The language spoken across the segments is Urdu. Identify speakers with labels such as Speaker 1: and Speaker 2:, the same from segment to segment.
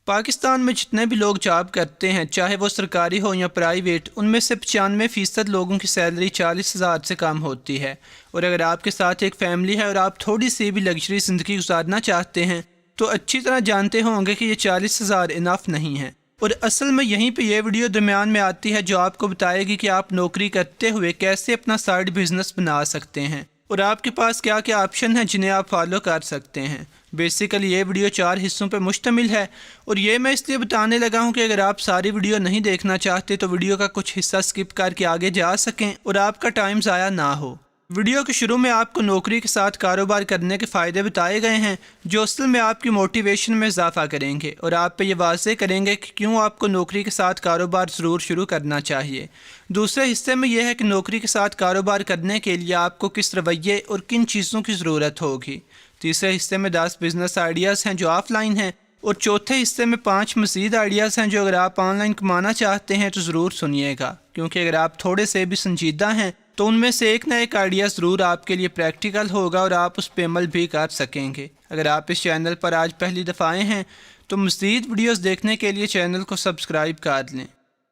Speaker 1: پاکستان میں جتنے بھی لوگ جاب کرتے ہیں، چاہے وہ سرکاری ہو یا پرائیویٹ، ان میں سے 95% لوگوں کی سیلری 40,000 سے کم ہوتی ہے۔ اور اگر آپ کے ساتھ ایک فیملی ہے اور آپ تھوڑی سی بھی لگژری زندگی گزارنا چاہتے ہیں تو اچھی طرح جانتے ہوں گے کہ یہ 40,000 انف نہیں ہے۔ اور اصل میں یہیں پہ یہ ویڈیو درمیان میں آتی ہے جو آپ کو بتائے گی کہ آپ نوکری کرتے ہوئے کیسے اپنا سائیڈ بزنس بنا سکتے ہیں اور آپ کے پاس کیا کیا آپشن ہیں جنہیں آپ فالو کر سکتے ہیں۔ بیسیکلی یہ ویڈیو 4 حصوں پہ مشتمل ہے، اور یہ میں اس لیے بتانے لگا ہوں کہ اگر آپ ساری ویڈیو نہیں دیکھنا چاہتے تو ویڈیو کا کچھ حصہ سکپ کر کے آگے جا سکیں اور آپ کا ٹائم ضائع نہ ہو۔ ویڈیو کے شروع میں آپ کو نوکری کے ساتھ کاروبار کرنے کے فائدے بتائے گئے ہیں جو اصل میں آپ کی موٹیویشن میں اضافہ کریں گے اور آپ پہ یہ واضح کریں گے کہ کیوں آپ کو نوکری کے ساتھ کاروبار ضرور شروع کرنا چاہیے۔ دوسرے حصے میں یہ ہے کہ نوکری کے ساتھ کاروبار کرنے کے لیے آپ کو کس رویے اور کن چیزوں کی ضرورت ہوگی۔ تیسرے حصے میں 10 بزنس آئیڈیاز ہیں جو آف لائن ہیں، اور چوتھے حصے میں 5 مزید آئیڈیاز ہیں جو اگر آپ آن لائن کمانا چاہتے ہیں تو ضرور سنیے گا، کیونکہ اگر آپ تھوڑے سے بھی سنجیدہ ہیں تو ان میں سے ایک نہ ایک آئیڈیا ضرور آپ کے لیے پریکٹیکل ہوگا اور آپ اس پہ عمل بھی کر سکیں گے۔ اگر آپ اس چینل پر آج پہلی دفعہ آئے ہیں تو مزید ویڈیوز دیکھنے کے لیے چینل کو سبسکرائب کر لیں۔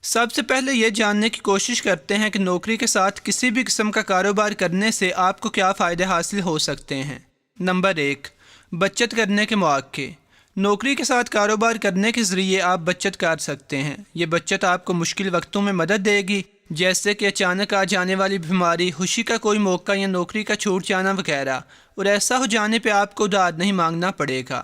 Speaker 1: سب سے پہلے یہ جاننے کی کوشش کرتے ہیں کہ نوکری کے ساتھ کسی بھی قسم کا کاروبار کرنے سے آپ کو کیا فائدے حاصل ہو سکتے ہیں۔ نمبر 1، بچت کرنے کے مواقع۔ نوکری کے ساتھ کاروبار کرنے کے ذریعے آپ بچت کر سکتے ہیں۔ یہ بچت آپ کو مشکل وقتوں میں مدد دے گی، جیسے کہ اچانک آ جانے والی بیماری، خوشی کا کوئی موقع یا نوکری کا چھوٹ جانا وغیرہ، اور ایسا ہو جانے پہ آپ کو ادھار نہیں مانگنا پڑے گا۔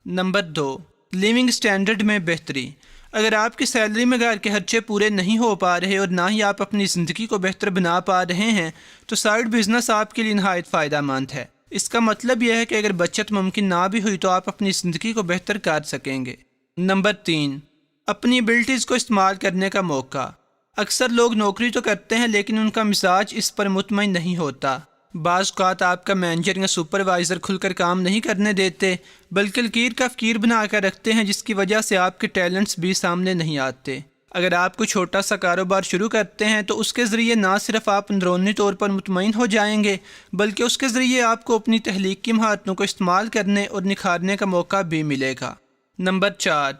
Speaker 1: نمبر 2، لیونگ سٹینڈرڈ میں بہتری۔ اگر آپ کی سیلری میں گھر کے خرچے پورے نہیں ہو پا رہے اور نہ ہی آپ اپنی زندگی کو بہتر بنا پا رہے ہیں تو سائیڈ بزنس آپ کے لیے نہایت فائدہ مند ہے۔ اس کا مطلب یہ ہے کہ اگر بچت ممکن نہ بھی ہوئی تو آپ اپنی زندگی کو بہتر کر سکیں گے۔ نمبر 3، اپنی ایبلٹیز کو استعمال کرنے کا موقع۔ اکثر لوگ نوکری تو کرتے ہیں لیکن ان کا مزاج اس پر مطمئن نہیں ہوتا۔ بعض اوقات آپ کا مینیجر یا سپروائزر کھل کر کام نہیں کرنے دیتے، بلکہ لکیر کا فقیر بنا کر رکھتے ہیں، جس کی وجہ سے آپ کے ٹیلنٹس بھی سامنے نہیں آتے۔ اگر آپ کوئی چھوٹا سا کاروبار شروع کرتے ہیں تو اس کے ذریعے نہ صرف آپ اندرونی طور پر مطمئن ہو جائیں گے بلکہ اس کے ذریعے آپ کو اپنی تخلیقی مہارتوں کو استعمال کرنے اور نکھارنے کا موقع بھی ملے گا۔ نمبر 4،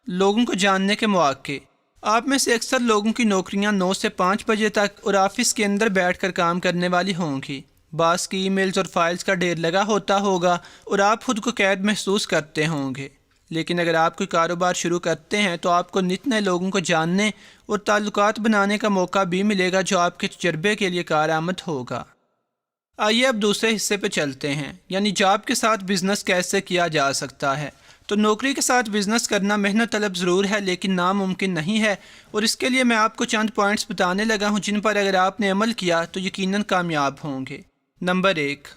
Speaker 1: لوگوں کو جاننے کے مواقع۔ آپ میں سے اکثر لوگوں کی نوکریاں 9 سے 5 بجے تک اور آفس کے اندر بیٹھ کر کام کرنے والی ہوں گی۔ بعض کی ای میلز اور فائلز کا ڈھیر لگا ہوتا ہوگا اور آپ خود کو قید محسوس کرتے ہوں گے۔ لیکن اگر آپ کوئی کاروبار شروع کرتے ہیں تو آپ کو نت نئے لوگوں کو جاننے اور تعلقات بنانے کا موقع بھی ملے گا جو آپ کے تجربے کے لیے کارآمد ہوگا۔ آئیے اب دوسرے حصے پہ چلتے ہیں، یعنی جاب کے ساتھ بزنس کیسے کیا جا سکتا ہے۔ تو نوکری کے ساتھ بزنس کرنا محنت طلب ضرور ہے لیکن ناممکن نہیں ہے، اور اس کے لیے میں آپ کو چند پوائنٹس بتانے لگا ہوں جن پر اگر آپ نے عمل کیا تو یقیناً کامیاب ہوں گے۔ نمبر 1،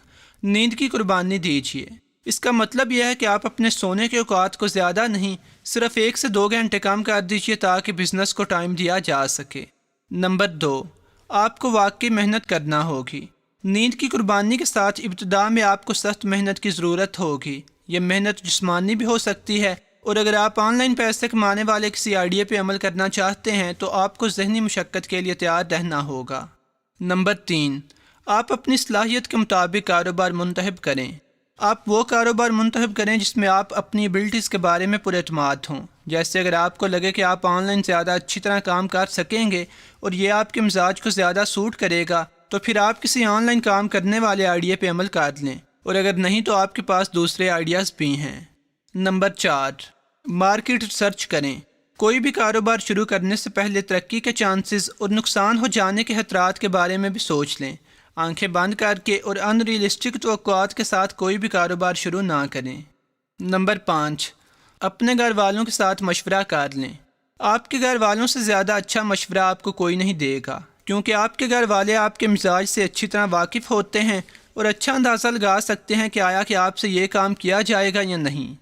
Speaker 1: نیند کی قربانی دیجیے۔ اس کا مطلب یہ ہے کہ آپ اپنے سونے کے اوقات کو زیادہ نہیں، صرف 1 سے 2 گھنٹے کم کر دیجیے تاکہ بزنس کو ٹائم دیا جا سکے۔ نمبر 2، آپ کو واقعی محنت کرنا ہوگی۔ نیند کی قربانی کے ساتھ ابتدا میں آپ کو سخت محنت کی ضرورت ہوگی۔ یہ محنت جسمانی بھی ہو سکتی ہے، اور اگر آپ آن لائن پیسے کمانے والے کسی آئیڈیا پہ عمل کرنا چاہتے ہیں تو آپ کو ذہنی مشقت کے لیے تیار رہنا ہوگا۔ نمبر 3، آپ اپنی صلاحیت کے مطابق کاروبار منتخب کریں۔ آپ وہ کاروبار منتخب کریں جس میں آپ اپنی ایبلٹیز کے بارے میں پُر اعتماد ہوں۔ جیسے اگر آپ کو لگے کہ آپ آن لائن زیادہ اچھی طرح کام کر سکیں گے اور یہ آپ کے مزاج کو زیادہ سوٹ کرے گا تو پھر آپ کسی آن لائن کام کرنے والے آئیڈیا پہ عمل کر لیں، اور اگر نہیں تو آپ کے پاس دوسرے آئیڈیاز بھی ہیں۔ نمبر 4، مارکیٹ ریسرچ کریں۔ کوئی بھی کاروبار شروع کرنے سے پہلے ترقی کے چانسز اور نقصان ہو جانے کے خطرات کے بارے میں بھی سوچ لیں۔ آنکھیں بند کر کے اور ان ریئلسٹک توقعات کے ساتھ کوئی بھی کاروبار شروع نہ کریں۔ نمبر 5، اپنے گھر والوں کے ساتھ مشورہ کر لیں۔ آپ کے گھر والوں سے زیادہ اچھا مشورہ آپ کو کوئی نہیں دے گا، کیونکہ آپ کے گھر والے آپ کے مزاج سے اچھی طرح واقف ہوتے ہیں اور اچھا اندازہ لگا سکتے ہیں کہ آیا کہ آپ سے یہ کام کیا جائے گا یا نہیں۔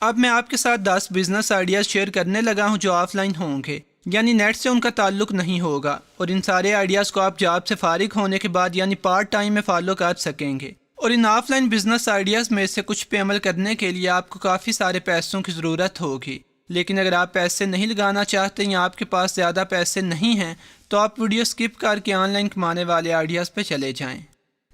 Speaker 1: اب میں آپ کے ساتھ 10 بزنس آئیڈیاز شیئر کرنے لگا ہوں جو آف لائن ہوں گے، یعنی نیٹ سے ان کا تعلق نہیں ہوگا، اور ان سارے آئیڈیاز کو آپ جاب سے فارغ ہونے کے بعد یعنی پارٹ ٹائم میں فالو کر سکیں گے۔ اور in of line business ideas میں سے کچھ پہ عمل کرنے کے لیے آپ کو کافی سارے پیسوں کی ضرورت ہوگی، لیکن اگر آپ پیسے نہیں لگانا چاہتے یا آپ کے پاس زیادہ پیسے نہیں ہیں تو آپ ویڈیو سکپ کر کے آن لائن کمانے والے آئیڈیاز پہ چلے جائیں۔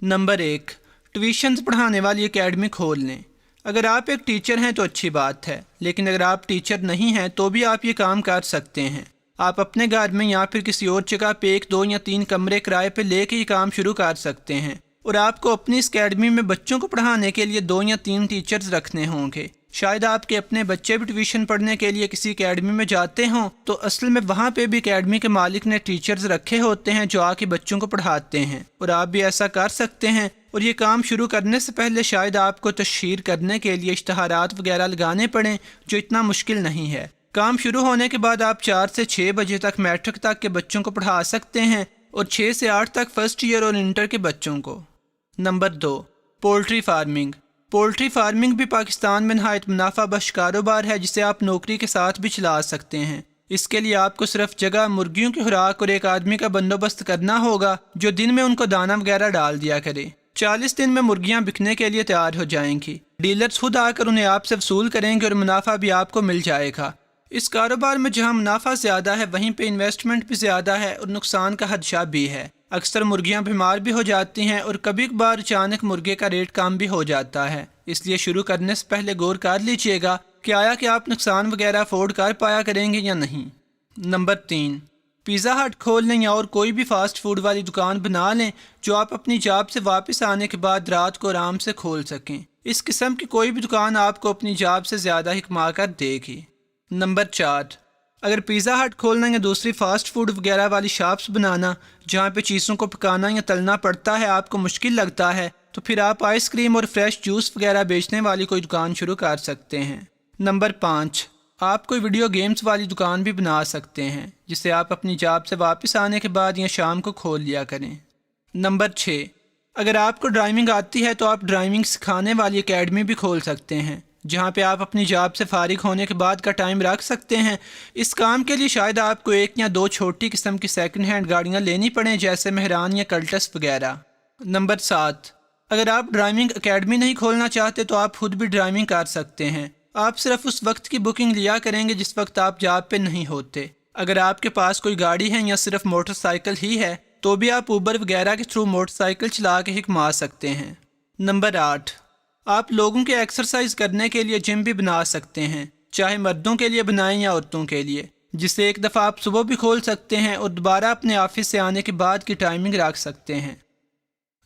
Speaker 1: نمبر 1، ٹیوشنز پڑھانے والی اکیڈمی کھول لیں۔ اگر آپ ایک ٹیچر ہیں تو اچھی بات ہے، لیکن اگر آپ ٹیچر نہیں ہیں تو بھی آپ یہ کام کر سکتے ہیں۔ آپ اپنے گھر میں یا پھر کسی اور جگہ پہ 1، 2 یا 3 کمرے کرائے پہ لے کے یہ کام شروع کر سکتے ہیں، اور آپ کو اپنی اس اکیڈمی میں بچوں کو پڑھانے کے لیے 2 یا 3 ٹیچرز رکھنے ہوں گے۔ شاید آپ کے اپنے بچے بھی ٹیوشن پڑھنے کے لیے کسی اکیڈمی میں جاتے ہوں، تو اصل میں وہاں پہ بھی اکیڈمی کے مالک نے ٹیچرز رکھے ہوتے ہیں جو آ کے بچوں کو پڑھاتے ہیں، اور آپ بھی ایسا کر سکتے ہیں۔ اور یہ کام شروع کرنے سے پہلے شاید آپ کو تشہیر کرنے کے لیے اشتہارات وغیرہ لگانے پڑیں، جو اتنا مشکل نہیں ہے۔ کام شروع ہونے کے بعد آپ 4 سے 6 بجے تک میٹرک تک کے بچوں کو پڑھا سکتے ہیں، اور 6 سے 8 تک فرسٹ ایئر اور انٹر کے بچوں کو۔ Number 2، poultry farming. Poultry farming بھی پاکستان میں نہایت منافع بخش کاروبار ہے، جسے آپ نوکری کے ساتھ بھی چلا سکتے ہیں۔ اس کے لیے آپ کو صرف جگہ، مرغیوں کی خوراک اور ایک آدمی کا بندوبست کرنا ہوگا جو دن میں ان کو دانہ وغیرہ ڈال دیا کرے۔ 40 دن میں مرغیاں بکنے کے لیے تیار ہو جائیں گی۔ ڈیلرز خود آ کر انہیں آپ سے وصول کریں گے اور منافع بھی آپ کو مل جائے گا۔ اس کاروبار میں جہاں منافع زیادہ ہے وہیں پہ انویسٹمنٹ بھی زیادہ ہے اور نقصان کا خدشہ بھی ہے۔ اکثر مرغیاں بیمار بھی ہو جاتی ہیں، اور کبھی کبھار اچانک مرغے کا ریٹ کم بھی ہو جاتا ہے۔ اس لیے شروع کرنے سے پہلے غور کر لیجئے گا کہ آیا کہ آپ نقصان وغیرہ افورڈ کر پایا کریں گے یا نہیں۔ نمبر 3، پیزا ہٹ کھول لیں یا اور کوئی بھی فاسٹ فوڈ والی دکان بنا لیں جو آپ اپنی جاب سے واپس آنے کے بعد رات کو آرام سے کھول سکیں۔ اس قسم کی کوئی بھی دکان آپ کو اپنی جاب سے زیادہ ہی کما کر دے گی۔ نمبر 4، اگر پیزا ہٹ کھولنا یا دوسری فاسٹ فوڈ وغیرہ والی شاپس بنانا جہاں پہ چیزوں کو پکانا یا تلنا پڑتا ہے آپ کو مشکل لگتا ہے، تو پھر آپ آئس کریم اور فریش جوس وغیرہ بیچنے والی کوئی دکان شروع کر سکتے ہیں۔ نمبر 5، آپ کوئی ویڈیو گیمز والی دکان بھی بنا سکتے ہیں جسے آپ اپنی جاب سے واپس آنے کے بعد یا شام کو کھول لیا کریں۔ نمبر 6، اگر آپ کو ڈرائیونگ آتی ہے تو آپ ڈرائیونگ سکھانے والی اکیڈمی بھی کھول سکتے ہیں جہاں پہ آپ اپنی جاب سے فارغ ہونے کے بعد کا ٹائم رکھ سکتے ہیں۔ اس کام کے لیے شاید آپ کو 1 یا 2 چھوٹی قسم کی سیکنڈ ہینڈ گاڑیاں لینی پڑیں، جیسے مہران یا کلٹس وغیرہ۔ نمبر 7، اگر آپ ڈرائیونگ اکیڈمی نہیں کھولنا چاہتے تو آپ خود بھی ڈرائیونگ کر سکتے ہیں۔ آپ صرف اس وقت کی بکنگ لیا کریں گے جس وقت آپ جاب پہ نہیں ہوتے۔ اگر آپ کے پاس کوئی گاڑی ہے یا صرف موٹر سائیکل ہی ہے تو بھی آپ اوبر وغیرہ کے تھرو موٹر سائیکل چلا کے ہی کما سکتے ہیں۔ نمبر 8، آپ لوگوں کے ایکسرسائز کرنے کے لیے جم بھی بنا سکتے ہیں، چاہے مردوں کے لیے بنائیں یا عورتوں کے لیے، جسے ایک دفعہ آپ صبح بھی کھول سکتے ہیں اور دوبارہ اپنے آفس سے آنے کے بعد کی ٹائمنگ رکھ سکتے ہیں۔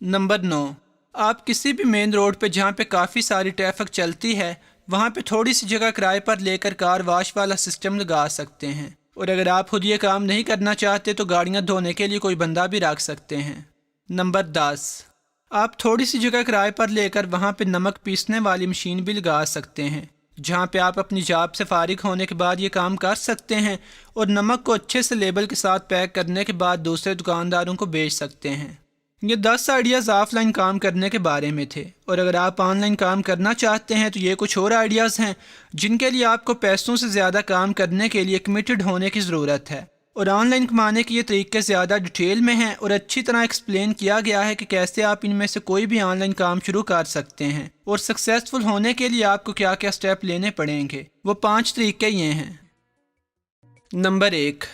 Speaker 1: نمبر 9، آپ کسی بھی مین روڈ پہ جہاں پہ کافی ساری ٹریفک چلتی ہے وہاں پہ تھوڑی سی جگہ کرائے پر لے کر کار واش والا سسٹم لگا سکتے ہیں، اور اگر آپ خود یہ کام نہیں کرنا چاہتے تو گاڑیاں دھونے کے لیے کوئی بندہ بھی رکھ سکتے ہیں۔ نمبر 10، آپ تھوڑی سی جگہ کرائے پر لے کر وہاں پہ نمک پیسنے والی مشین بھی لگا سکتے ہیں جہاں پہ آپ اپنی جاب سے فارغ ہونے کے بعد یہ کام کر سکتے ہیں، اور نمک کو اچھے سے لیبل کے ساتھ پیک کرنے کے بعد دوسرے دکانداروں کو بیچ سکتے ہیں۔ یہ 10 آئیڈیاز آف لائن کام کرنے کے بارے میں تھے، اور اگر آپ آن لائن کام کرنا چاہتے ہیں تو یہ کچھ اور آئیڈیاز ہیں جن کے لیے آپ کو پیسوں سے زیادہ کام کرنے کے لیے کمیٹڈ ہونے کی ضرورت ہے، اور آن لائن کمانے کے یہ طریقے زیادہ ڈیٹیل میں ہیں اور اچھی طرح ایکسپلین کیا گیا ہے کہ کیسے آپ ان میں سے کوئی بھی آن لائن کام شروع کر سکتے ہیں، اور سکسیسفل ہونے کے لیے آپ کو کیا کیا سٹیپ لینے پڑیں گے۔ وہ 5 طریقے یہ ہیں۔ Number 1،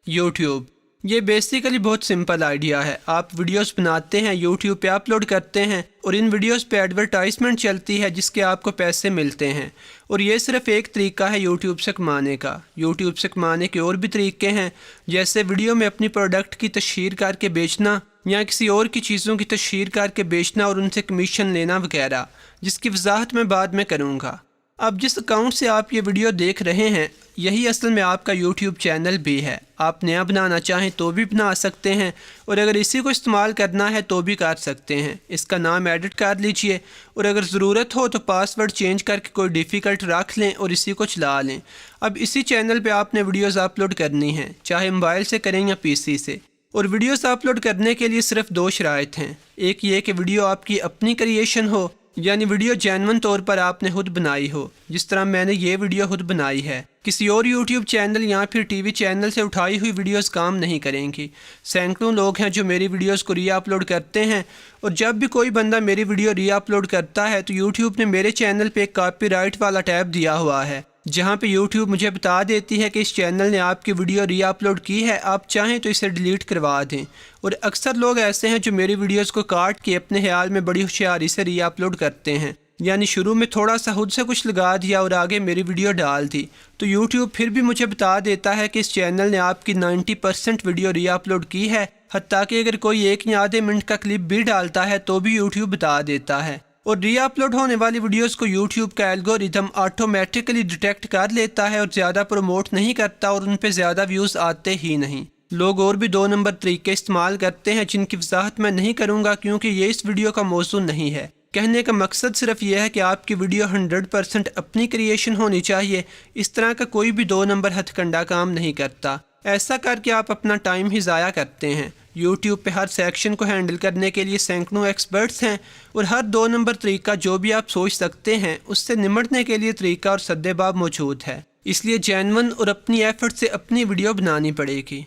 Speaker 1: YouTube. یہ بیسیکلی بہت سمپل آئیڈیا ہے۔ آپ ویڈیوز بناتے ہیں، یوٹیوب پہ اپلوڈ کرتے ہیں، اور ان ویڈیوز پہ ایڈورٹائزمنٹ چلتی ہے جس کے آپ کو پیسے ملتے ہیں، اور یہ صرف ایک طریقہ ہے یوٹیوب سے کمانے کا۔ یوٹیوب سے کمانے کے اور بھی طریقے ہیں، جیسے ویڈیو میں اپنی پروڈکٹ کی تشہیر کر کے بیچنا، یا کسی اور کی چیزوں کی تشہیر کر کے بیچنا اور ان سے کمیشن لینا وغیرہ، جس کی وضاحت میں بعد میں کروں گا۔ اب جس اکاؤنٹ سے آپ یہ ویڈیو دیکھ رہے ہیں یہی اصل میں آپ کا یوٹیوب چینل بھی ہے۔ آپ نیا بنانا چاہیں تو بھی بنا سکتے ہیں، اور اگر اسی کو استعمال کرنا ہے تو بھی کر سکتے ہیں۔ اس کا نام ایڈٹ کر لیجئے، اور اگر ضرورت ہو تو پاس ورڈ چینج کر کے کوئی ڈیفیکلٹ رکھ لیں اور اسی کو چلا لیں۔ اب اسی چینل پہ آپ نے ویڈیوز اپلوڈ کرنی ہیں، چاہے موبائل سے کریں یا پی سی سے، اور ویڈیوز اپلوڈ کرنے کے لیے صرف 2 شرائط ہیں۔ ایک یہ کہ ویڈیو آپ کی اپنی کریشن ہو، یعنی ویڈیو جینون طور پر آپ نے خود بنائی ہو، جس طرح میں نے یہ ویڈیو خود بنائی ہے۔ کسی اور یوٹیوب چینل یا پھر ٹی وی چینل سے اٹھائی ہوئی ویڈیوز کام نہیں کریں گی۔ سینکڑوں لوگ ہیں جو میری ویڈیوز کو ری اپلوڈ کرتے ہیں، اور جب بھی کوئی بندہ میری ویڈیو ری اپلوڈ کرتا ہے تو یوٹیوب نے میرے چینل پہ ایک کاپی رائٹ والا ٹیب دیا ہوا ہے، جہاں پہ یوٹیوب مجھے بتا دیتی ہے کہ اس چینل نے آپ کی ویڈیو ری اپلوڈ کی ہے، آپ چاہیں تو اسے ڈیلیٹ کروا دیں۔ اور اکثر لوگ ایسے ہیں جو میری ویڈیوز کو کاٹ کے اپنے خیال میں بڑی ہوشیاری سے ری اپلوڈ کرتے ہیں، یعنی شروع میں تھوڑا سا خود سے کچھ لگا دیا اور آگے میری ویڈیو ڈال دی تو یوٹیوب پھر بھی مجھے بتا دیتا ہے کہ اس چینل نے آپ کی 90% ویڈیو ری اپلوڈ کی ہے، حتیٰ کہ اگر کوئی 1 یا آدھے منٹ کا کلپ بھی ڈالتا ہے تو بھی یوٹیوب بتا دیتا ہے۔ اور ری اپلوڈ ہونے والی ویڈیوز کو یوٹیوب کا الگوریتھم آٹومیٹکلی ڈیٹیکٹ کر لیتا ہے اور زیادہ پروموٹ نہیں کرتا اور ان پہ زیادہ ویوز آتے ہی نہیں۔ لوگ اور بھی 2 نمبر طریقے استعمال کرتے ہیں جن کی وضاحت میں نہیں کروں گا کیونکہ یہ اس ویڈیو کا موضوع نہیں ہے۔ کہنے کا مقصد صرف یہ ہے کہ آپ کی ویڈیو 100% اپنی کریشن ہونی چاہیے، اس طرح کا کوئی بھی 2 نمبر ہتھ کنڈا کام نہیں کرتا۔ ایسا کر کے آپ اپنا ٹائم ہی ضائع کرتے ہیں۔ یوٹیوب پہ ہر سیکشن کو ہینڈل کرنے کے لیے سینکڑوں ایکسپرٹس ہیں اور ہر 2 نمبر طریقہ جو بھی آپ سوچ سکتے ہیں اس سے نمٹنے کے لیے طریقہ اور سدے باب موجود ہے، اس لیے جینون اور اپنی ایفرٹ سے اپنی ویڈیو بنانی پڑے گی۔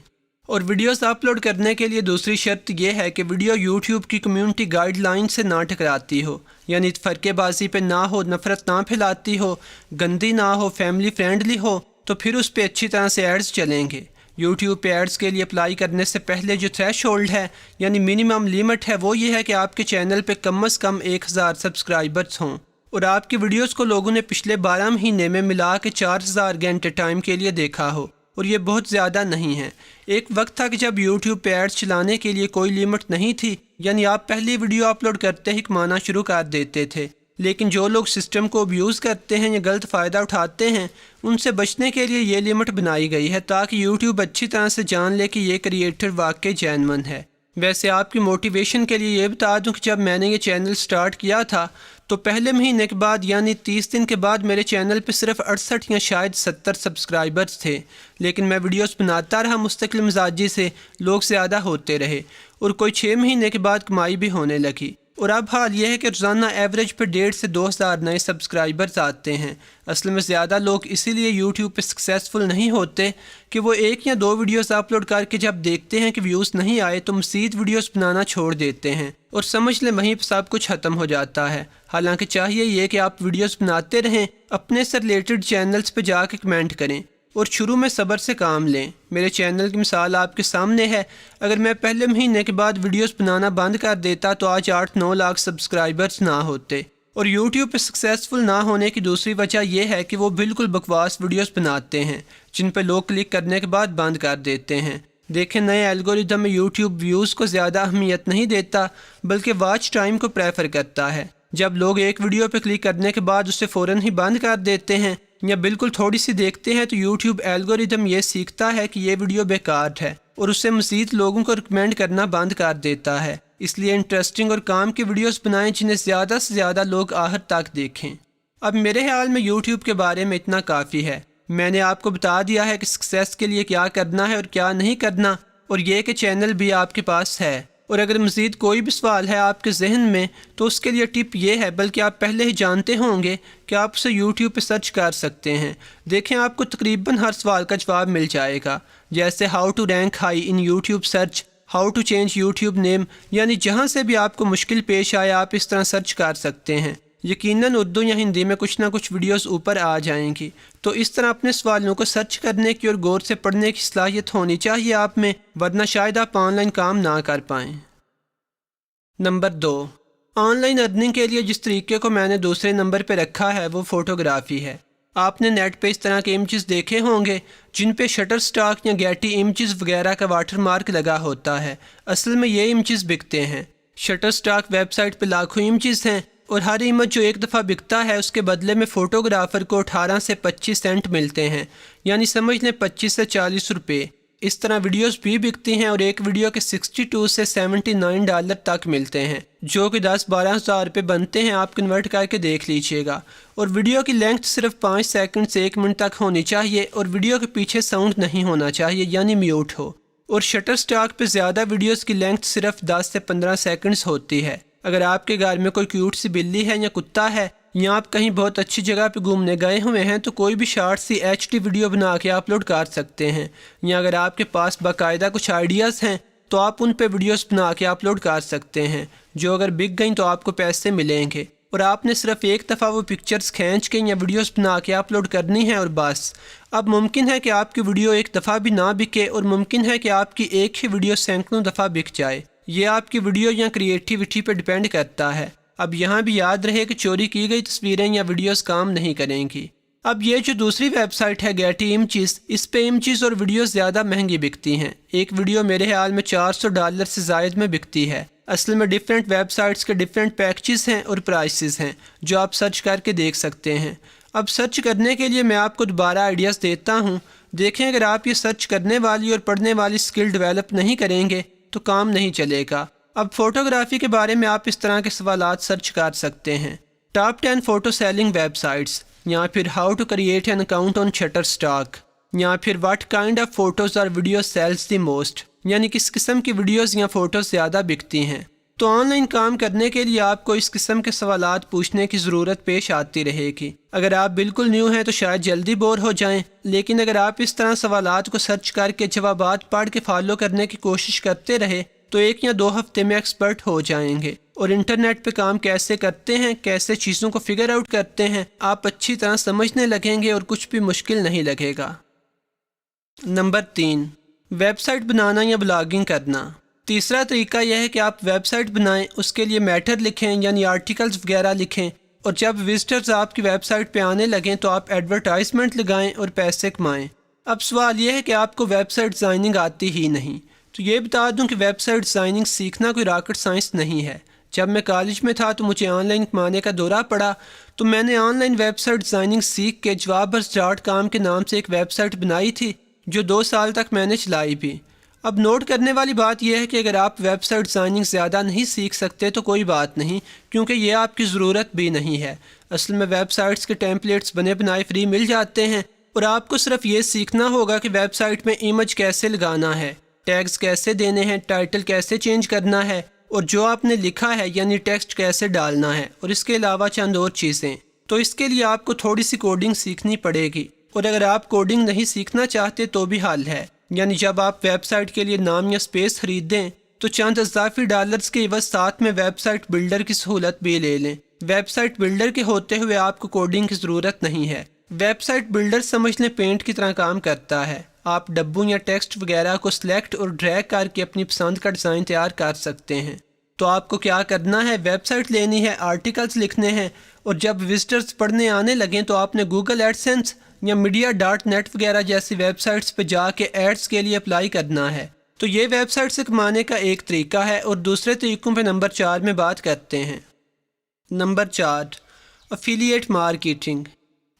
Speaker 1: اور ویڈیوز اپلوڈ کرنے کے لیے دوسری شرط یہ ہے کہ ویڈیو یوٹیوب کی کمیونٹی گائیڈ لائن سے نہ ٹکراتی ہو، یعنی فرقے بازی پہ نہ ہو، نفرت نہ پھیلاتی ہو، گندی نہ ہو، فیملی فرینڈلی ہو، تو پھر اس پہ اچھی طرح سے ایڈز چلیں گے۔ یوٹیوب پہ ایڈز کے لیے اپلائی کرنے سے پہلے جو تھریش ہولڈ ہے یعنی منیمم لیمٹ ہے وہ یہ ہے کہ آپ کے چینل پہ کم از کم 1000 سبسکرائبرز ہوں اور آپ کی ویڈیوز کو لوگوں نے پچھلے 12 مہینے میں ملا کے 4000 گھنٹے ٹائم کے لیے دیکھا ہو، اور یہ بہت زیادہ نہیں ہے۔ ایک وقت تھا کہ جب یوٹیوب پہ ایڈز چلانے کے لیے کوئی لیمٹ نہیں تھی، یعنی آپ پہلی ویڈیو اپلوڈ کرتے ہی کمانا شروع کر دیتے تھے، لیکن جو لوگ سسٹم کو ابیوز کرتے ہیں یا غلط فائدہ اٹھاتے ہیں ان سے بچنے کے لیے یہ لمٹ بنائی گئی ہے تاکہ یوٹیوب اچھی طرح سے جان لے کہ یہ کریٹر واقعی جینون ہے۔ ویسے آپ کی موٹیویشن کے لیے یہ بتا دوں کہ جب میں نے یہ چینل سٹارٹ کیا تھا تو پہلے مہینے کے بعد یعنی 30 دن کے بعد میرے چینل پہ صرف 68 یا شاید 70 سبسکرائبرز تھے، لیکن میں ویڈیوز بناتا رہا مستقل مزاجی سے، لوگ زیادہ ہوتے رہے اور کوئی 6 مہینے کے بعد کمائی بھی ہونے لگی۔ اور اب حال یہ ہے کہ روزانہ ایوریج پہ 1.5 سے 2000 نئے سبسکرائبرز آتے ہیں۔ اصل میں زیادہ لوگ اسی لیے یوٹیوب پہ سکسیسفل نہیں ہوتے کہ وہ 1 یا 2 ویڈیوز اپلوڈ کر کے جب دیکھتے ہیں کہ ویوز نہیں آئے تو مزید ویڈیوز بنانا چھوڑ دیتے ہیں اور سمجھ لیں وہیں پہ سب کچھ ختم ہو جاتا ہے۔ حالانکہ چاہیے یہ کہ آپ ویڈیوز بناتے رہیں، اپنے سے ریلیٹڈ چینلز پہ جا کے کمنٹ کریں اور شروع میں صبر سے کام لیں۔ میرے چینل کی مثال آپ کے سامنے ہے، اگر میں پہلے مہینے کے بعد ویڈیوز بنانا بند کر دیتا تو آج 8-9 لاکھ سبسکرائبرز نہ ہوتے۔ اور یوٹیوب پہ سکسیسفل نہ ہونے کی دوسری وجہ یہ ہے کہ وہ بالکل بکواس ویڈیوز بناتے ہیں جن پہ لوگ کلک کرنے کے بعد بند کر دیتے ہیں۔ دیکھیں نئے الگوریتھم میں یوٹیوب ویوز کو زیادہ اہمیت نہیں دیتا بلکہ واچ ٹائم کو پریفر کرتا ہے۔ جب لوگ ایک ویڈیو پہ کلک کرنے کے بعد اسے فوراً ہی بند کر دیتے ہیں یا بالکل تھوڑی سی دیکھتے ہیں تو یوٹیوب الگوریتھم یہ سیکھتا ہے کہ یہ ویڈیو بیکار ہے اور اسے مزید لوگوں کو ریکمینڈ کرنا بند کر دیتا ہے۔ اس لیے انٹرسٹنگ اور کام کی ویڈیوز بنائیں جنہیں زیادہ سے زیادہ لوگ آخر تک دیکھیں۔ اب میرے خیال میں یوٹیوب کے بارے میں اتنا کافی ہے۔ میں نے آپ کو بتا دیا ہے کہ سکسیس کے لیے کیا کرنا ہے اور کیا نہیں کرنا، اور یہ کہ چینل بھی آپ کے پاس ہے۔ اور اگر مزید کوئی بھی سوال ہے آپ کے ذہن میں تو اس کے لیے ٹپ یہ ہے، بلکہ آپ پہلے ہی جانتے ہوں گے کہ آپ اسے یوٹیوب پہ سرچ کر سکتے ہیں۔ دیکھیں آپ کو تقریباً ہر سوال کا جواب مل جائے گا، جیسے how to rank high in YouTube search, how to change YouTube name, یعنی جہاں سے بھی آپ کو مشکل پیش آئے آپ اس طرح سرچ کر سکتے ہیں۔ یقیناً اردو یا ہندی میں کچھ نہ کچھ ویڈیوز اوپر آ جائیں گی، تو اس طرح اپنے سوالوں کو سرچ کرنے کی اور غور سے پڑھنے کی صلاحیت ہونی چاہیے آپ میں، ورنہ شاید آپ آن لائن کام نہ کر پائیں۔ نمبر 2، آن لائن ارننگ کے لیے جس طریقے کو میں نے دوسرے نمبر پہ رکھا ہے وہ فوٹوگرافی ہے۔ آپ نے نیٹ پہ اس طرح کے امیجز دیکھے ہوں گے جن پہ شٹر سٹاک یا گیٹی امیجز وغیرہ کا واٹر مارک لگا ہوتا ہے۔ اصل میں یہ امیجز بکتے ہیں۔ شٹر سٹاک ویب سائٹ پہ لاکھوں امیجز ہیں اور ہر امیج جو ایک دفعہ بکتا ہے اس کے بدلے میں فوٹوگرافر کو 18 سے 25 سینٹ ملتے ہیں، یعنی سمجھ لیں 25 سے 40 روپے۔ اس طرح ویڈیوز بھی بکتی ہیں اور ایک ویڈیو کے 62 سے 79 ڈالر تک ملتے ہیں، جو کہ 10-12 ہزار روپے بنتے ہیں۔ آپ کنورٹ کر کے دیکھ لیجئے گا۔ اور ویڈیو کی لینتھ صرف 5 سیکنڈ سے 1 منٹ تک ہونی چاہیے اور ویڈیو کے پیچھے ساؤنڈ نہیں ہونا چاہیے، یعنی میوٹ ہو۔ اور شٹر سٹاک پہ زیادہ ویڈیوز کی لینتھ صرف 10 سے 15 سیکنڈز ہوتی ہے۔ اگر آپ کے گھر میں کوئی کیوٹ سی بلی ہے یا کتا ہے یا آپ کہیں بہت اچھی جگہ پہ گھومنے گئے ہوئے ہیں تو کوئی بھی شارٹ سی HD ویڈیو بنا کے اپلوڈ کر سکتے ہیں، یا اگر آپ کے پاس باقاعدہ کچھ آئیڈیاز ہیں تو آپ ان پہ ویڈیوز بنا کے اپلوڈ کر سکتے ہیں، جو اگر بک گئیں تو آپ کو پیسے ملیں گے۔ اور آپ نے صرف ایک دفعہ وہ پکچرز کھینچ کے یا ویڈیوز بنا کے اپلوڈ کرنی ہے اور بس۔ اب ممکن ہے کہ آپ کی ویڈیو ایک دفعہ بھی نہ بکے اور ممکن ہے کہ آپ کی ایک ہی ویڈیو سینکڑوں دفعہ بک جائے۔ یہ آپ کی ویڈیو یا کریٹیوٹی پہ ڈیپینڈ کرتا ہے۔ اب یہاں بھی یاد رہے کہ چوری کی گئی تصویریں یا ویڈیوز کام نہیں کریں گی۔ اب یہ جو دوسری ویب سائٹ ہے گیٹی امیجز، اس پہ امیجز اور ویڈیوز زیادہ مہنگی بکتی ہیں۔ ایک ویڈیو میرے خیال میں $400 سے زائد میں بکتی ہے۔ اصل میں ڈیفرنٹ ویب سائٹس کے ڈیفرنٹ پیکجز ہیں اور پرائسز ہیں جو آپ سرچ کر کے دیکھ سکتے ہیں۔ اب سرچ کرنے کے لیے میں آپ کو دوبارہ آئیڈیاز دیتا ہوں۔ دیکھیں اگر آپ یہ سرچ کرنے والی اور پڑھنے والی سکل ڈیولپ نہیں کریں گے تو کام نہیں چلے گا۔ اب فوٹوگرافی کے بارے میں آپ اس طرح کے سوالات سرچ کر سکتے ہیں: top 10 photo selling web sites, یا پھر how to create an account on Shutterstock, یا پھر واٹ کائنڈ آف فوٹوز اور ویڈیوز سیلز دی موسٹ، یعنی کس قسم کی ویڈیوز یا فوٹوز زیادہ بکتی ہیں۔ تو آن لائن کام کرنے کے لیے آپ کو اس قسم کے سوالات پوچھنے کی ضرورت پیش آتی رہے گی۔ اگر آپ بالکل نیو ہیں تو شاید جلدی بور ہو جائیں، لیکن اگر آپ اس طرح سوالات کو سرچ کر کے جوابات پڑھ کے فالو کرنے کی کوشش کرتے رہے تو 1 یا 2 ہفتے میں ایکسپرٹ ہو جائیں گے، اور انٹرنیٹ پہ کام کیسے کرتے ہیں، کیسے چیزوں کو فگر آؤٹ کرتے ہیں، آپ اچھی طرح سمجھنے لگیں گے اور کچھ بھی مشکل نہیں لگے گا۔ نمبر 3، ویب سائٹ بنانا یا بلاگنگ کرنا۔ تیسرا طریقہ یہ ہے کہ آپ ویب سائٹ بنائیں، اس کے لیے میٹر لکھیں یعنی آرٹیکلز وغیرہ لکھیں، اور جب وزٹرز آپ کی ویب سائٹ پہ آنے لگیں تو آپ ایڈورٹائزمنٹ لگائیں اور پیسے کمائیں۔ اب سوال یہ ہے کہ آپ کو ویب سائٹ ڈیزائننگ آتی ہی نہیں، تو یہ بتا دوں کہ ویب سائٹ ڈیزائننگ سیکھنا کوئی راکٹ سائنس نہیں ہے۔ جب میں کالج میں تھا تو مجھے آن لائن کمانے کا دورہ پڑا، تو میں نے online web site designing سیکھ کے jobs.com کے نام سے ایک ویب سائٹ بنائی تھی جو 2 سال تک میں نے چلائی بھی۔ اب نوٹ کرنے والی بات یہ ہے کہ اگر آپ ویب سائٹ ڈیزائننگ زیادہ نہیں سیکھ سکتے تو کوئی بات نہیں، کیونکہ یہ آپ کی ضرورت بھی نہیں ہے۔ اصل میں ویب سائٹس کے ٹیمپلیٹس بنے بنائے فری مل جاتے ہیں، اور آپ کو صرف یہ سیکھنا ہوگا کہ ویب سائٹ میں امیج کیسے لگانا ہے، ٹیگز کیسے دینے ہیں، ٹائٹل کیسے چینج کرنا ہے، اور جو آپ نے لکھا ہے یعنی ٹیکسٹ کیسے ڈالنا ہے، اور اس کے علاوہ چند اور چیزیں۔ تو اس کے لیے آپ کو تھوڑی سی کوڈنگ سیکھنی پڑے گی، اور اگر آپ کوڈنگ نہیں سیکھنا چاہتے تو بھی حل ہے، یعنی جب آپ ویب سائٹ کے لیے نام یا سپیس خریدیں تو چند اضافی ڈالرز کے عوض ساتھ میں ویب سائٹ بلڈر کی سہولت بھی لے لیں۔ ویب سائٹ بلڈر کے ہوتے ہوئے آپ کو کوڈنگ کی ضرورت نہیں ہے۔ ویب سائٹ بلڈر سمجھ لیں پینٹ کی طرح کام کرتا ہے۔ آپ ڈبوں یا ٹیکسٹ وغیرہ کو سلیکٹ اور ڈریگ کر کے اپنی پسند کا ڈیزائن تیار کر سکتے ہیں۔ تو آپ کو کیا کرنا ہے، ویب سائٹ لینی ہے، آرٹیکلز لکھنے ہیں، اور جب وزٹرز پڑھنے آنے لگیں تو آپ نے گوگل ایڈسنس یا media.net وغیرہ جیسی ویب سائٹس پہ جا کے ایڈز کے لیے اپلائی کرنا ہے۔ تو یہ ویب سائٹ سے کمانے کا ایک طریقہ ہے، اور دوسرے طریقوں پہ نمبر 4 میں بات کرتے ہیں۔ Number 4، affiliate marketing.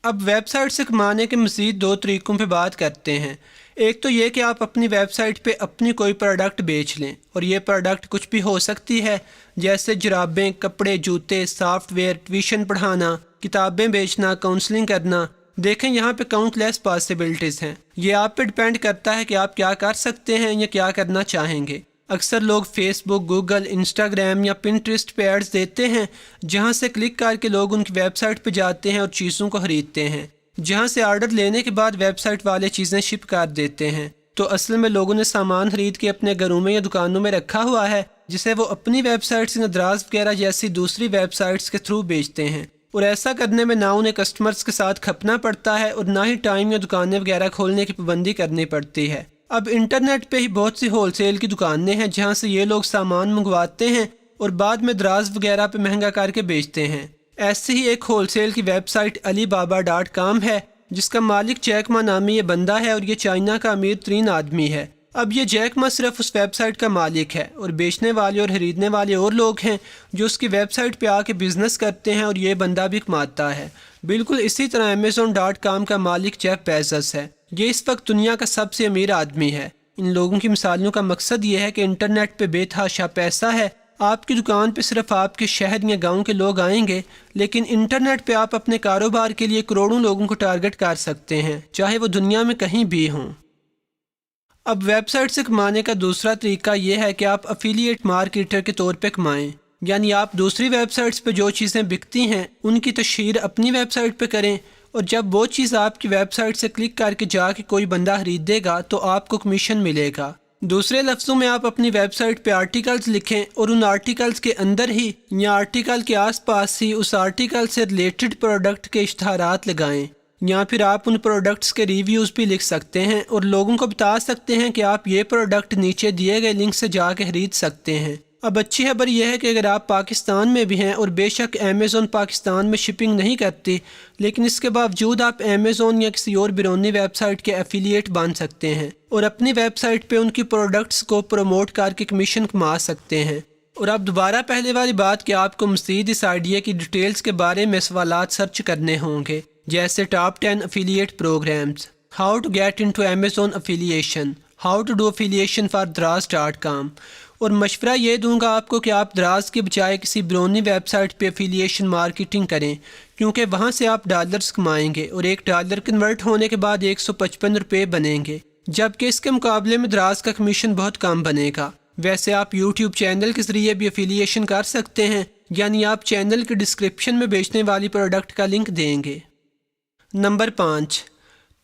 Speaker 1: اب ویب سائٹ سے کمانے کے مزید 2 طریقوں پہ بات کرتے ہیں۔ ایک تو یہ کہ آپ اپنی ویب سائٹ پہ اپنی کوئی پروڈکٹ بیچ لیں، اور یہ پروڈکٹ کچھ بھی ہو سکتی ہے، جیسے جرابیں، کپڑے، جوتے، سافٹ ویئر، ٹیوشن پڑھانا، کتابیں بیچنا، کاؤنسلنگ کرنا۔ دیکھیں یہاں پہ کاؤنٹ لیس پاسبلٹیز ہیں۔ یہ آپ پہ ڈیپینڈ کرتا ہے کہ آپ کیا کر سکتے ہیں یا کیا کرنا چاہیں گے۔ اکثر لوگ فیس بک، گوگل، انسٹاگرام یا پنٹریسٹ پہ ایڈز دیتے ہیں، جہاں سے کلک کر کے لوگ ان کی ویب سائٹ پہ جاتے ہیں اور چیزوں کو خریدتے ہیں، جہاں سے آرڈر لینے کے بعد ویب سائٹ والے چیزیں شپ کر دیتے ہیں۔ تو اصل میں لوگوں نے سامان خرید کے اپنے گھروں میں یا دکانوں میں رکھا ہوا ہے، جسے وہ اپنی ویب سائٹس یا دراز وغیرہ جیسی دوسری ویب سائٹس کے تھرو بیچتے ہیں، اور ایسا کرنے میں نہ انہیں کسٹمرز کے ساتھ کھپنا پڑتا ہے اور نہ ہی ٹائم یا دکانیں وغیرہ کھولنے کی پابندی کرنی پڑتی ہے۔ اب انٹرنیٹ پہ ہی بہت سی ہول سیل کی دکانیں ہیں جہاں سے یہ لوگ سامان منگواتے ہیں اور بعد میں دراز وغیرہ پہ مہنگا کر کے بیچتے ہیں۔ ایسے ہی ایک ہول سیل کی ویب سائٹ alibaba.com ہے، جس کا مالک جیک ما نامی یہ بندہ ہے، اور یہ چائنا کا امیر ترین آدمی ہے۔ اب یہ جیک ما صرف اس ویب سائٹ کا مالک ہے، اور بیچنے والے اور خریدنے والے اور لوگ ہیں جو اس کی ویب سائٹ پہ آ کے بزنس کرتے ہیں، اور یہ بندہ بھی کماتا ہے۔ بالکل اسی طرح Amazon.com کا مالک جیف بیزوس ہے۔ یہ اس وقت دنیا کا سب سے امیر آدمی ہے۔ ان لوگوں کی مثالوں کا مقصد یہ ہے کہ انٹرنیٹ پہ بے تحاشا پیسہ ہے۔ آپ کی دکان پہ صرف آپ کے شہر یا گاؤں کے لوگ آئیں گے، لیکن انٹرنیٹ پہ آپ اپنے کاروبار کے لیے کروڑوں لوگوں کو ٹارگٹ کر سکتے ہیں، چاہے وہ دنیا میں کہیں بھی ہوں۔ اب ویب سائٹ سے کمانے کا دوسرا طریقہ یہ ہے کہ آپ افیلیٹ مارکیٹر کے طور پہ کمائیں، یعنی آپ دوسری ویب سائٹس پہ جو چیزیں بکتی ہیں ان کی تشہیر اپنی ویب سائٹ پہ کریں، اور جب وہ چیز آپ کی ویب سائٹ سے کلک کر کے جا کے کوئی بندہ خریدے گا تو آپ کو کمیشن ملے گا۔ دوسرے لفظوں میں آپ اپنی ویب سائٹ پہ آرٹیکلز لکھیں، اور ان آرٹیکلز کے اندر ہی یا آرٹیکل کے آس پاس ہی اس آرٹیکل سے ریلیٹڈ پروڈکٹ کے اشتہارات لگائیں، یا پھر آپ ان پروڈکٹس کے ریویوز بھی لکھ سکتے ہیں اور لوگوں کو بتا سکتے ہیں کہ آپ یہ پروڈکٹ نیچے دیے گئے لنک سے جا کے خرید سکتے ہیں۔ اب اچھی خبر یہ ہے کہ اگر آپ پاکستان میں بھی ہیں اور بے شک امیزون پاکستان میں شپنگ نہیں کرتی، لیکن اس کے باوجود آپ امیزون یا کسی اور بیرونی ویب سائٹ کے ایفیلیٹ بن سکتے ہیں اور اپنی ویب سائٹ پہ ان کی پروڈکٹس کو پروموٹ کر کے کمیشن کما سکتے ہیں۔ اور اب دوبارہ پہلے والی بات کہ آپ کو مزید اس آئیڈیا کی ڈیٹیلز کے بارے میں سوالات سرچ کرنے ہوں گے، جیسے top 10 affiliate programs, how to get into Amazon affiliation, how to do affiliation for Daraz, اور مشورہ یہ دوں گا آپ کو کہ آپ دراز کے بجائے کسی بیرونی ویب سائٹ پہ افیلیشن مارکیٹنگ کریں، کیونکہ وہاں سے آپ ڈالرز کمائیں گے اور $1 کنورٹ ہونے کے بعد 155 روپے بنیں گے، جبکہ اس کے مقابلے میں دراز کا کمیشن بہت کم بنے گا۔ ویسے آپ یوٹیوب چینل کے ذریعے بھی افیلیشن کر سکتے ہیں، یعنی آپ چینل کے ڈسکرپشن میں بیچنے والی پروڈکٹ کا لنک دیں گے۔ نمبر 5،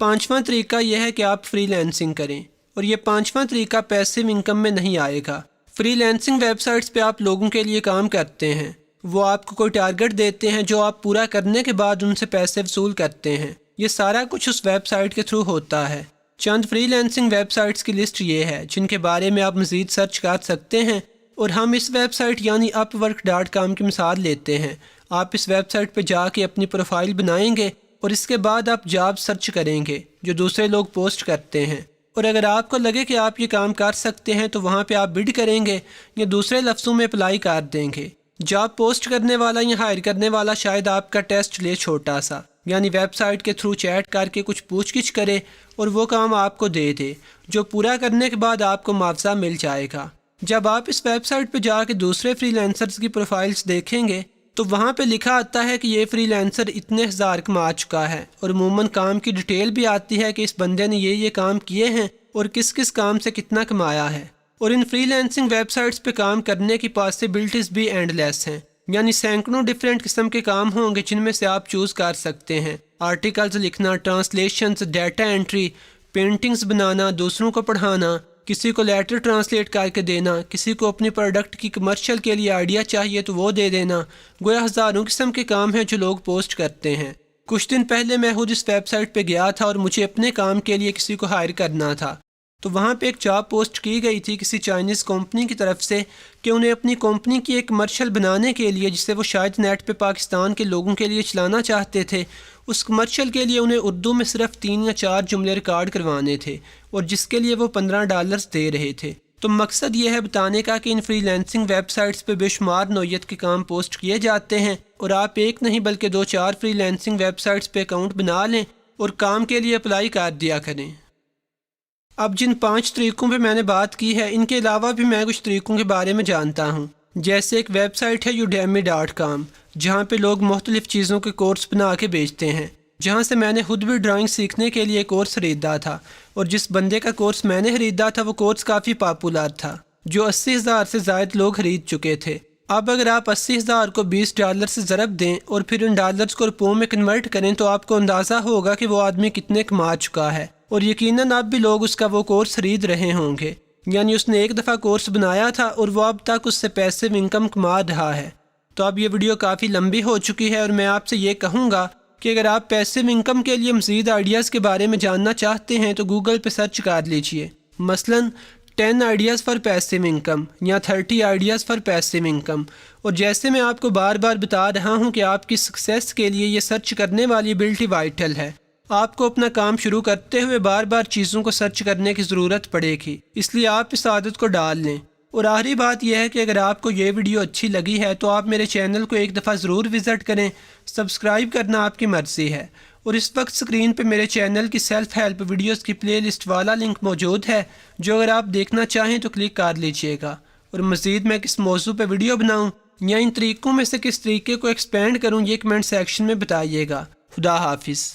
Speaker 1: پانچواں طریقہ یہ ہے کہ آپ فری لانسنگ کریں، اور یہ پانچواں طریقہ پیسیو انکم میں نہیں آئے گا۔ فری لانسنگ ویب سائٹس پہ آپ لوگوں کے لیے کام کرتے ہیں، وہ آپ کو کوئی ٹارگٹ دیتے ہیں جو آپ پورا کرنے کے بعد ان سے پیسے وصول کرتے ہیں۔ یہ سارا کچھ اس ویب سائٹ کے تھرو ہوتا ہے۔ چند فری لانسنگ ویب سائٹس کی لسٹ یہ ہے جن کے بارے میں آپ مزید سرچ کر سکتے ہیں، اور ہم اس ویب سائٹ یعنی upwork.com کی مثال لیتے ہیں۔ آپ اس ویب سائٹ پہ جا کے اپنی پروفائل بنائیں گے اور اس کے بعد آپ جاب سرچ کریں گے جو دوسرے لوگ پوسٹ کرتے ہیں، اور اگر آپ کو لگے کہ آپ یہ کام کر سکتے ہیں تو وہاں پہ آپ بڈ کریں گے یا دوسرے لفظوں میں اپلائی کر دیں گے۔ جاب پوسٹ کرنے والا یا ہائر کرنے والا شاید آپ کا ٹیسٹ لے چھوٹا سا، یعنی ویب سائٹ کے تھرو چیٹ کر کے کچھ پوچھ گچھ کرے اور وہ کام آپ کو دے دے، جو پورا کرنے کے بعد آپ کو معاوضہ مل جائے گا۔ جب آپ اس ویب سائٹ پہ جا کے دوسرے فری لانسرز کی پروفائلز دیکھیں گے تو وہاں پہ لکھا آتا ہے کہ یہ فری لانسر اتنے ہزار کما چکا ہے، اور عموماً کام کی ڈیٹیل بھی آتی ہے کہ اس بندے نے یہ کام کیے ہیں اور کس کس کام سے کتنا کمایا ہے۔ اور in free lancing web sites پہ کام کرنے کی پاسبلٹیز بھی اینڈ لیس ہیں، یعنی سینکڑوں ڈیفرنٹ قسم کے کام ہوں گے جن میں سے آپ چوز کر سکتے ہیں۔ آرٹیکلز لکھنا، ٹرانسلیشنز، ڈیٹا انٹری، پینٹنگز بنانا، دوسروں کو پڑھانا، کسی کو لیٹر ٹرانسلیٹ کر کے دینا، کسی کو اپنی پروڈکٹ کی کمرشل کے لیے آئیڈیا چاہیے تو وہ دے دینا۔ گویا ہزاروں قسم کے کام ہیں جو لوگ پوسٹ کرتے ہیں۔ کچھ دن پہلے میں خود اس ویب سائٹ پہ گیا تھا اور مجھے اپنے کام کے لیے کسی کو ہائر کرنا تھا، تو وہاں پہ ایک جاب پوسٹ کی گئی تھی کسی چائنیز کمپنی کی طرف سے کہ انہیں اپنی کمپنی کی ایک کمرشل بنانے کے لیے، جسے وہ شاید نیٹ پہ پاکستان کے لوگوں کے لیے چلانا چاہتے تھے، اس کمرشل کے لیے انہیں اردو میں صرف 3 یا 4 جملے ریکارڈ کروانے تھے، اور جس کے لیے وہ $15 دے رہے تھے۔ تو مقصد یہ ہے بتانے کا کہ in free lancing web sites پہ بے شمار نوعیت کے کام پوسٹ کیے جاتے ہیں، اور آپ ایک نہیں بلکہ 2-4 فری لانسنگ ویب سائٹس پہ اکاؤنٹ بنا لیں اور کام کے لیے اپلائی کر دیا کریں۔ اب جن 5 طریقوں پہ میں نے بات کی ہے، ان کے علاوہ بھی میں کچھ طریقوں کے بارے میں جانتا ہوں، جیسے ایک ویب سائٹ ہے udemy.com، جہاں پہ لوگ مختلف چیزوں کے کورس بنا کے بیچتے ہیں، جہاں سے میں نے خود بھی ڈرائنگ سیکھنے کے لیے کورس خریدا تھا، اور جس بندے کا کورس میں نے خریدا تھا وہ کورس کافی پاپولر تھا، جو 80,000 سے زائد لوگ خرید چکے تھے۔ اب اگر آپ 80,000 کو $20 سے ضرب دیں اور پھر ان ڈالرز کو روپوں میں کنورٹ کریں تو آپ کو اندازہ ہوگا کہ وہ آدمی کتنے کما چکا ہے، اور یقیناً اب بھی لوگ اس کا وہ کورس خرید رہے ہوں گے۔ یعنی اس نے ایک دفعہ کورس بنایا تھا اور وہ اب تک اس سے پیسیو انکم کما رہا ہے۔ تو اب یہ ویڈیو کافی لمبی ہو چکی ہے، اور میں آپ سے یہ کہوں گا کہ اگر آپ پیسیو انکم کے لیے مزید آئیڈیاز کے بارے میں جاننا چاہتے ہیں تو گوگل پہ سرچ کر لیجئے، مثلاً 10 آئیڈیاز فار پیسیو انکم یا 30 آئیڈیاز فار پیسیو انکم۔ اور جیسے میں آپ کو بار بار بتا رہا ہوں کہ آپ کی سکسیس کے لیے یہ سرچ کرنے والی ایبلٹی وائٹل ہے۔ آپ کو اپنا کام شروع کرتے ہوئے بار بار چیزوں کو سرچ کرنے کی ضرورت پڑے گی، اس لیے آپ اس عادت کو ڈال لیں۔ اور آخری بات یہ ہے کہ اگر آپ کو یہ ویڈیو اچھی لگی ہے تو آپ میرے چینل کو ایک دفعہ ضرور وزٹ کریں، سبسکرائب کرنا آپ کی مرضی ہے، اور اس وقت سکرین پہ میرے چینل کی سیلف ہیلپ ویڈیوز کی پلے لسٹ والا لنک موجود ہے، جو اگر آپ دیکھنا چاہیں تو کلک کر لیجئے گا۔ اور مزید میں کس موضوع پہ ویڈیو بناؤں یا ان طریقوں میں سے کس طریقے کو ایکسپینڈ کروں، یہ کمنٹ سیکشن میں بتائیے گا۔ خدا حافظ۔